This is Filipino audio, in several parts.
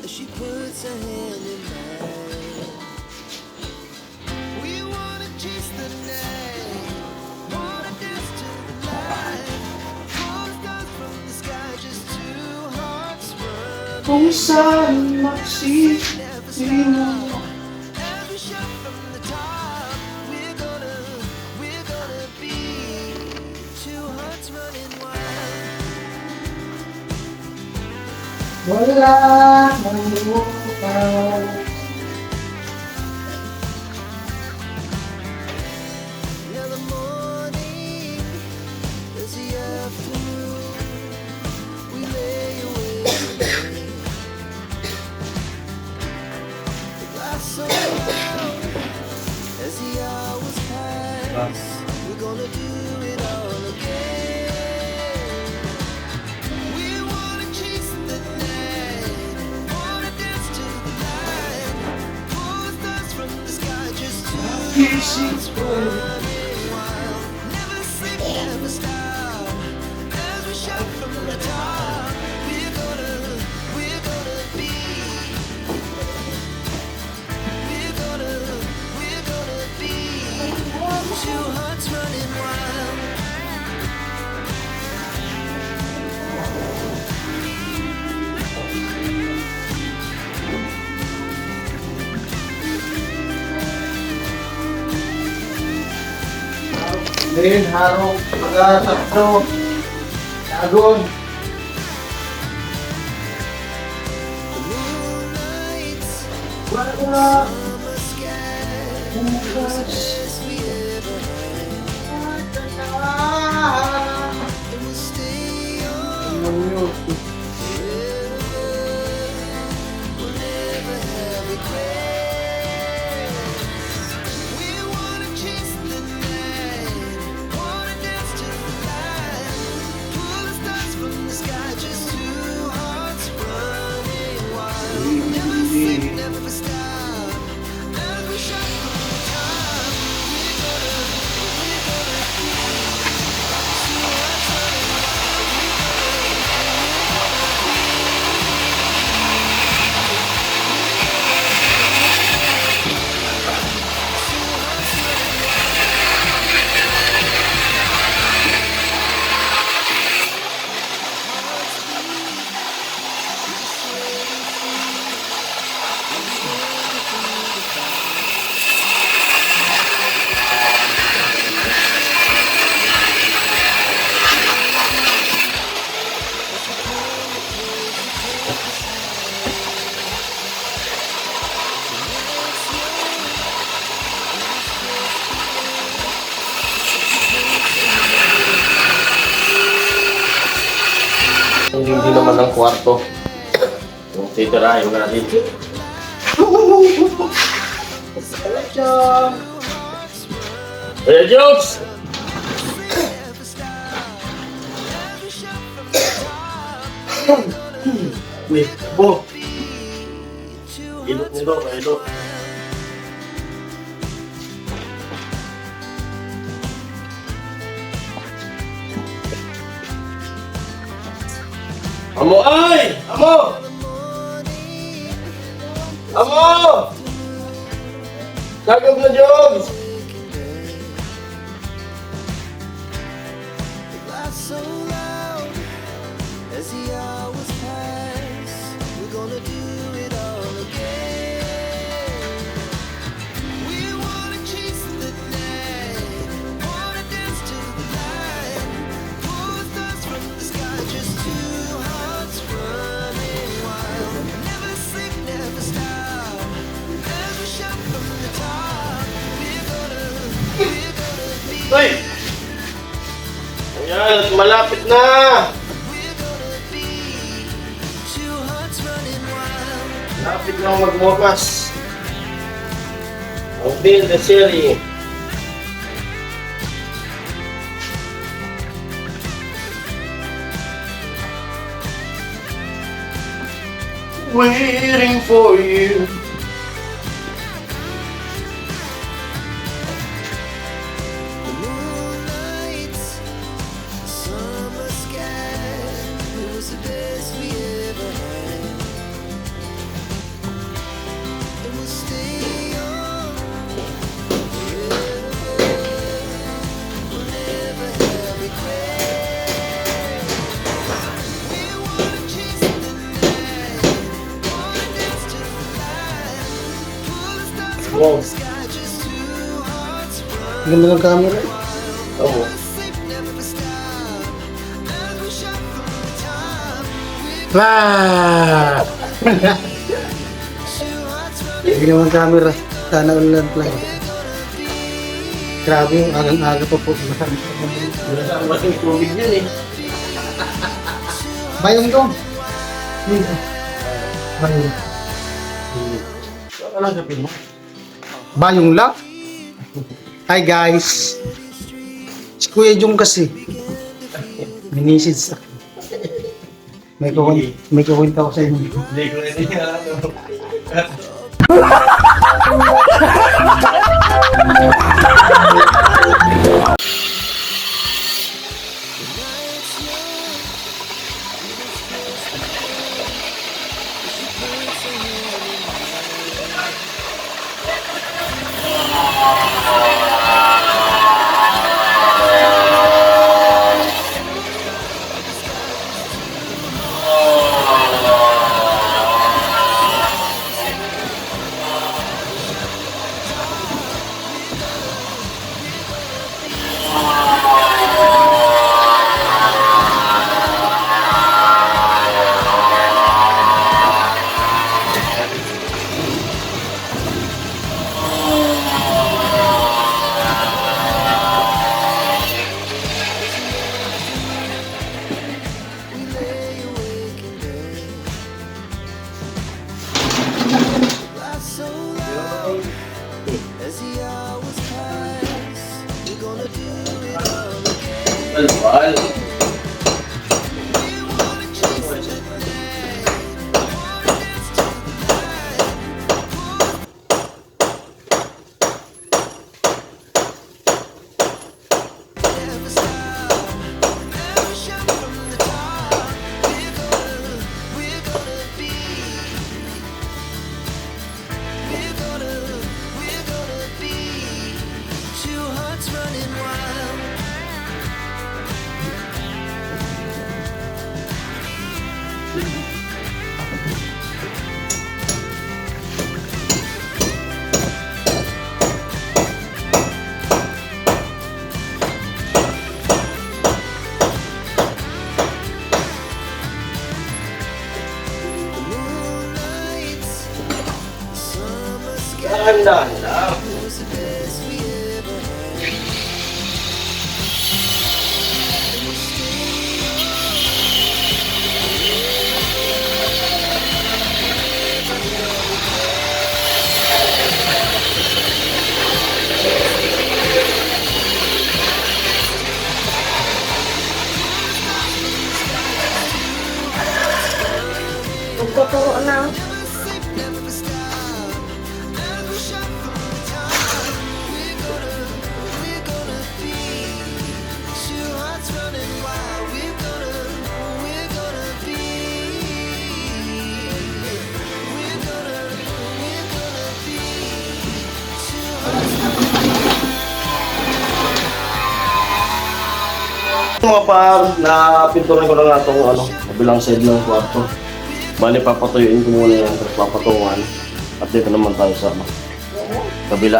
She puts her hand in mine. We wanna chase the night, wanna dance to the light. Falling stars from the sky, just two hearts run. Kung saan magsisimo. Every shot from the top, we're gonna be two hearts running wild. Wala nang lupaw. Now the morning is the afternoon. We lay awake. The glass so loud as the hours pass. We're gonna do it all again. We wanna chase the night, wanna dance to the light. Pull the stars from the sky, just two Gising ko. running wild. Never sleep, never stop. As we shout from the top, we're gonna be. We're gonna be. Two hearts running wild. Din, harong, pag-asakto. Agon. Moonlights, Wala. summer sky, Bukas. best we ever had. And we'll stay on forever. We'll never have regrets. We wanna chase the night, wanna dance to the light. Pull the stars from the sky, just two hearts running wild. Never sleep, never stop. As we shout from the top, we're gonna be two hearts running Hindi naman ng kwarto. Yung titirahin natin. Hey, Jokes! Wait, bo! Ilot nito, ilot. Amo ay! Amo! Amo! Sagab na Jogs! laugh so loud as the hours pass. We're gonna do it all again. We wanna chase the night, wanna dance to the light. Pull the stars from the sky, just two hearts running wild. Never sleep, never stop. As we shout from the top, we're gonna be. Hoy! Ayan, malapit na! We're gonna be two hearts running wild. Malapit na magbukas. Ang build the series. waiting for you. The moonlight, summer sky, it was the best we ever had. And we'll stay on forever. We'll never have regrets. We wanna chase the night, wanna dance to the light, pull the stars from Wow. the sky, just two hearts run. Ganda ng camera. Oo. Ah! Hindi naman camera. Sana ulan lang. Grabe yung agang-aga pa po. Wala sa masing tubig yan eh. Bayong to. Bayong. Saan ka lang gapin mo? Bayong lang. Hi guys. Si Kuya Jong kasi. Minisid sa may kukwenta ko sa inyo. Hindi ko rin ano. So long as the hours pass, we're gonna do it all again. Alwal. We wanna chase the night, wanna dance to the light. Never stop, never shout from the top. We're gonna be. We're gonna be two hearts running wild. The moonlight, summer sky. Dahan-dahan lang. It was the best we ever had. And we'll stay on Magtuturo na. never sleep, never stop. Never shout from the top. We're gonna be two hearts running wild. We're gonna be. We're gonna be two hearts. Mga par, napinturan ko na nga itong ano, kabilang side ng kwarto. Bali, papatuyuin ko muna yan, tapos papatungan. At dito naman tayo sa kabila.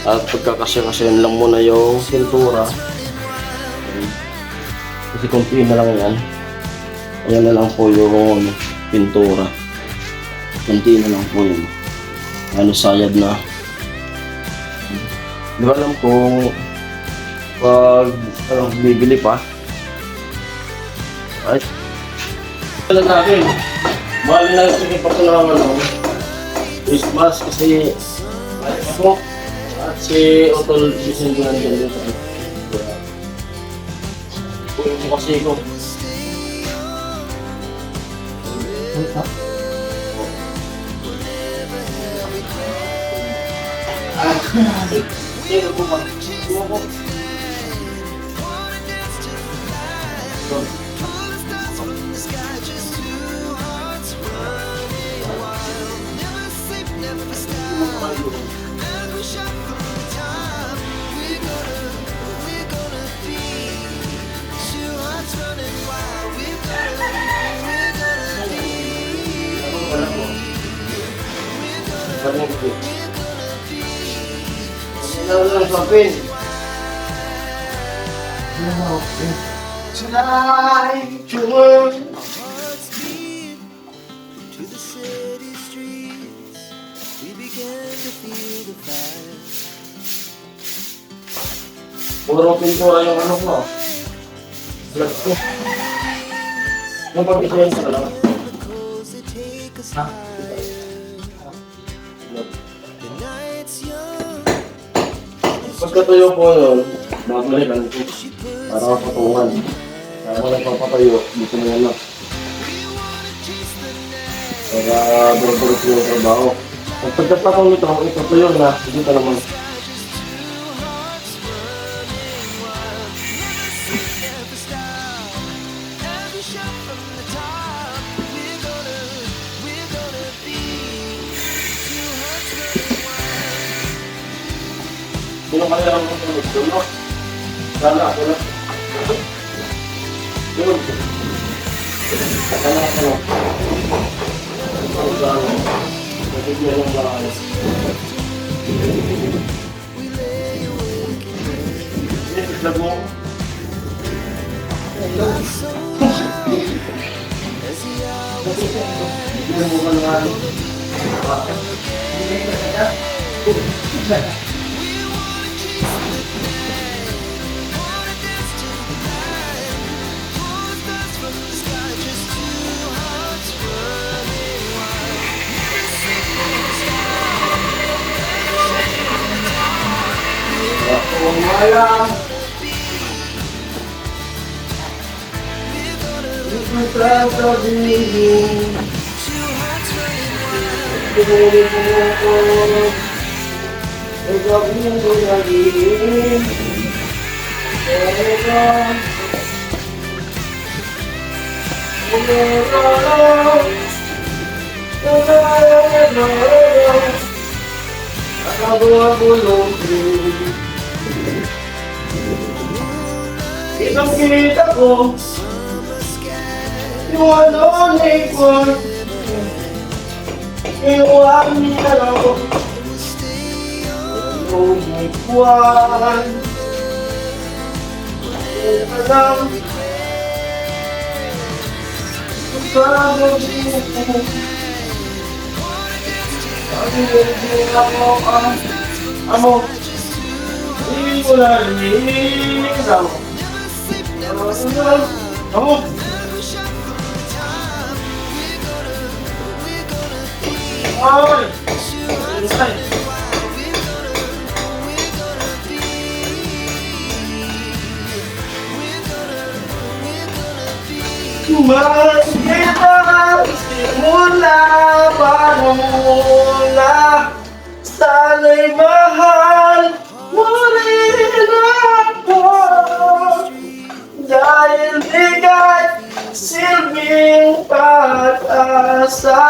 At pagkakasya-kasyahin lang muna yung pintura. Kasi kunti na lang yan. Ayan na lang po yung pintura. Kunti na lang po yun. Ano, sayad na. Di ba alam kung pag bibili pa. Ay. Wala natin. Bali na sige pa ito ng ano. Christmas kasi ako at si Otol bisin ko nandiyan dito. Kuya mo kasi ko. Sige, upo ka. Upo. Tonight, you Hearts beat to the city streets. We began to feel the fire. Puro pintura yung ano ko. Vlog ko. Yung pag-isuyan ko lang. Cause they take us higher. The night's young. Pagkatuyo po yun, babalikan ko. Para mapatungan. Kaya mo nagpapatayo, dito na yan na. Para buro-buro yung trabaho. Pag pagkatapang nito, itutuyo na, dito naman. Never stop. Every shot from the top. We're gonna be two hearts running wild. Sino kaya lang mo tulog? Tulog? Sana, tulog. Tulog. Sana, tulog. Tulog. Nagigyan ng mga Vlog mo. Bigyan mo ka ng Umalang. Friends of the meeting. Pinulit mo ako. Nagawin ko naging. Pero Nakabuha-bulong isang kita ko yung ano ni ko iwan niya ako yung ikuan yung alam parang dito Amo, hindi ko na rin ako. Amo, ay, ay, Magkita mula pa mula sana'y mahal mo rin ako dahil bigay silbing pag-asa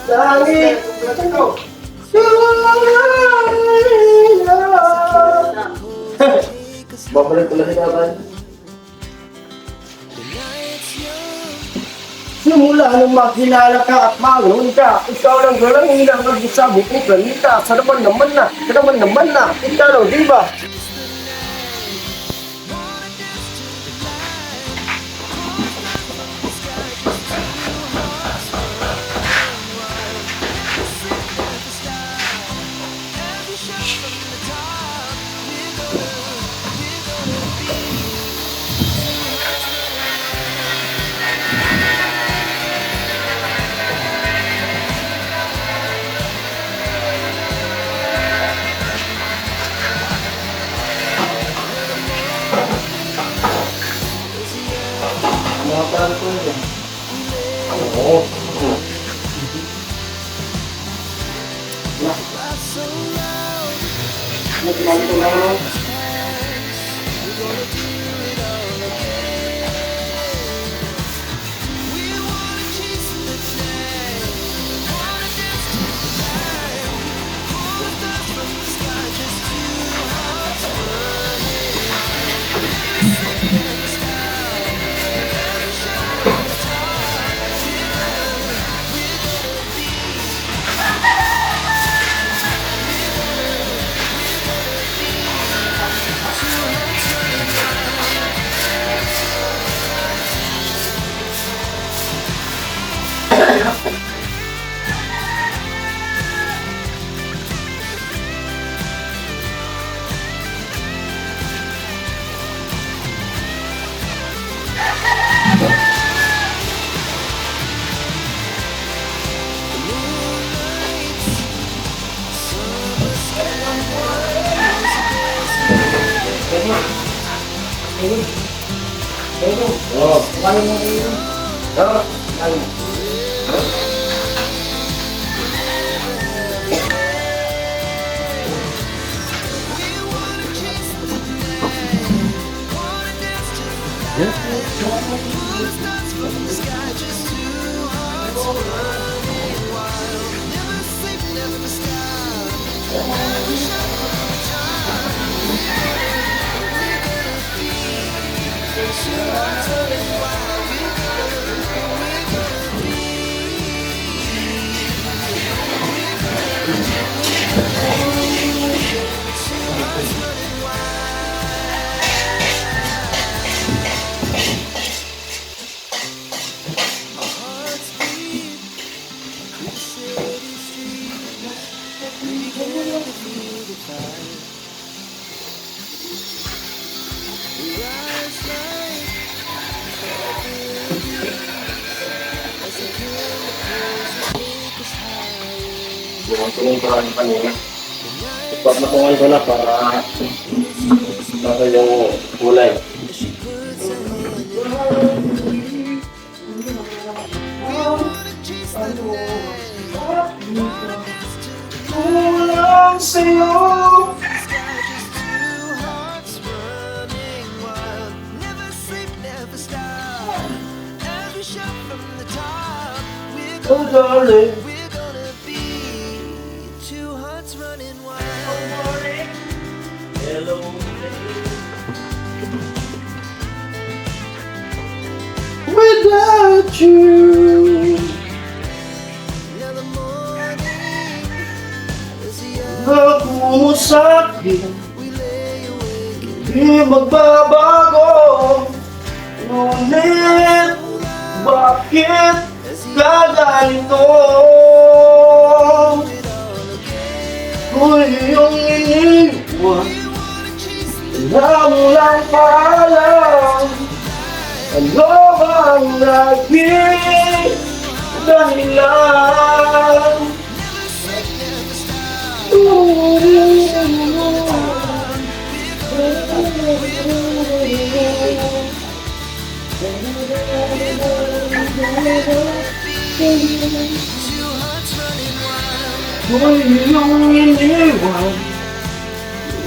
dahil babalik ko lang si tatay. Simula nung makilala ka at mangon ka, ikaw lang galang hilang nagsasabi kong ganita. Sa naman na, ikaw lang, di ba? Mga parang ko yun. Oo. Tulong ko lang kanina. Ipagmatungan ko na para nasa yung kulay. Kulang sa'yo. Oh darling, hello. Without you, ako mo sa'kin, di magbabago. Ngunit, bakit ka ganito? Kung iyong iniwan, wala mo lang paalam. Ano bang naging dahilan? Kung iyong iniwan,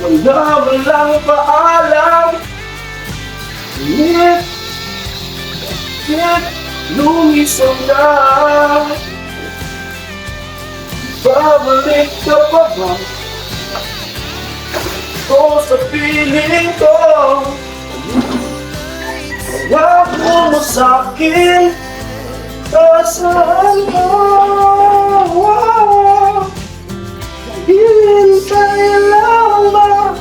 wala mo lang paalam. Bakit lumisan na? Babalik ka pa ba? O sa piling ko, wala mo sa'kin, saan mo? Hintay lang ba?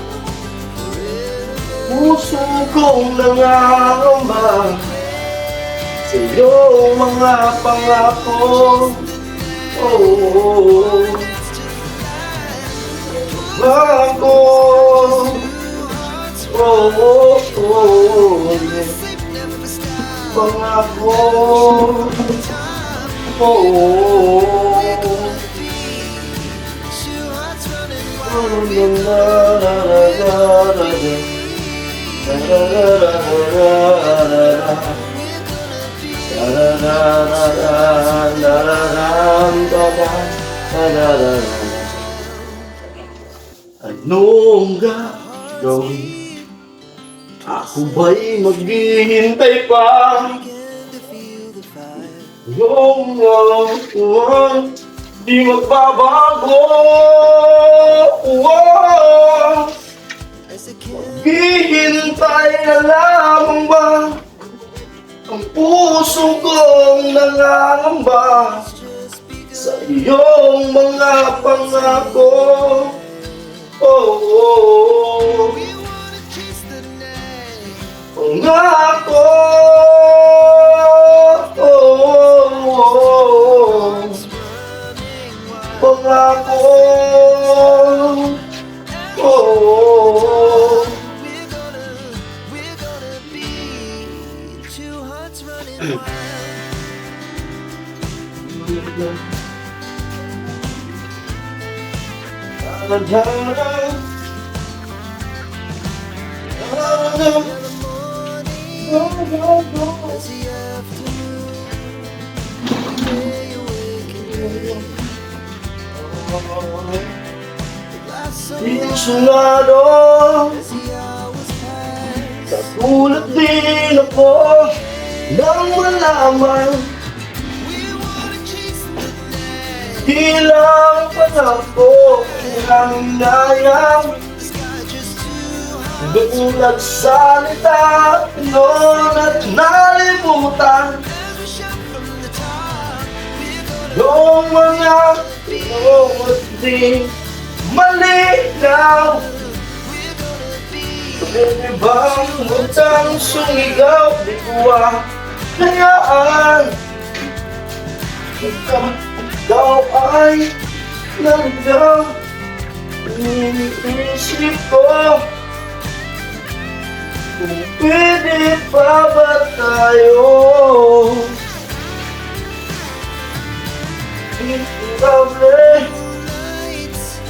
Puso kong nangangamba sa iyong mga pangako. Oh, bago. Oh, yeah. Pangako. Oh, Ay, Anong gagawin? Ako ba'y maghihintay pa? Yung di magbabago. Maghihintay na lamang ba? Ang puso kong nangangamba sa iyong mga pangako. Pangako. Pangako. Two hearts running wild. As the afternoon lay awake and dream. Last summer Insulado, as the hours passed. sa tulad din ako nang malaman We wanna chase the night. ilang panahon ang hinayang The sky just too high. doon nagsalita noon at nalimutan As we shout from the top, we're gonna yung mga iyong at di malinaw. we're gonna be. Pwede bang utang sumigaw? Di ko kayaan. Ikaw ay naligaw. Iniisip ko kung pwede pa ba tayo? Imposible. Lights,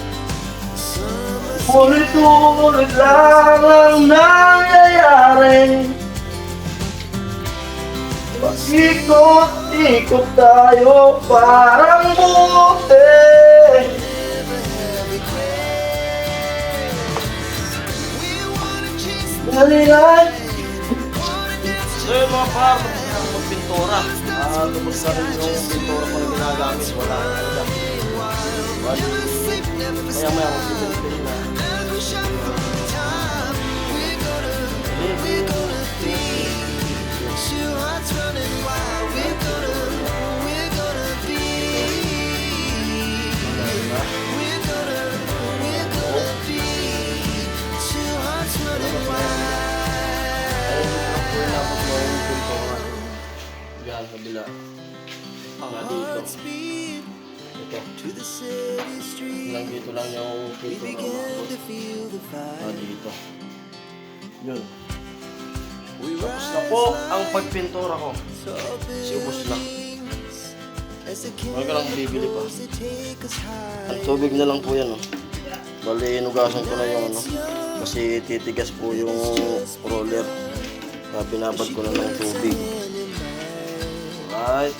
summer Ulit-ulit lang ang nangyayari. Pasikot-ikot tayo parang buti. Nalilan. So yung mga par, magpintura. Tubos na rin yung pintura ko na ginagamit. Wala na lang. Kaya maya magpipintura na. two hearts running wild. We're gonna be. We're gonna be. Two hearts running wild. Tapos mo yung pintura. Yan, kabila. Nga dito. Hearts beat Ito. to the city street. Lang dito lang yung We pintura. began to feel the fire. Dito. Yun. We Tapos na po ang pagpintura ko. Siubos na. Huwag ka lang bibili pa. Ang tubig na lang po yan. Oh. Bali, inugasan ko na yung ano. Kasi titigas po yung roller. Kaya binabad ko na ng tubig. Alright.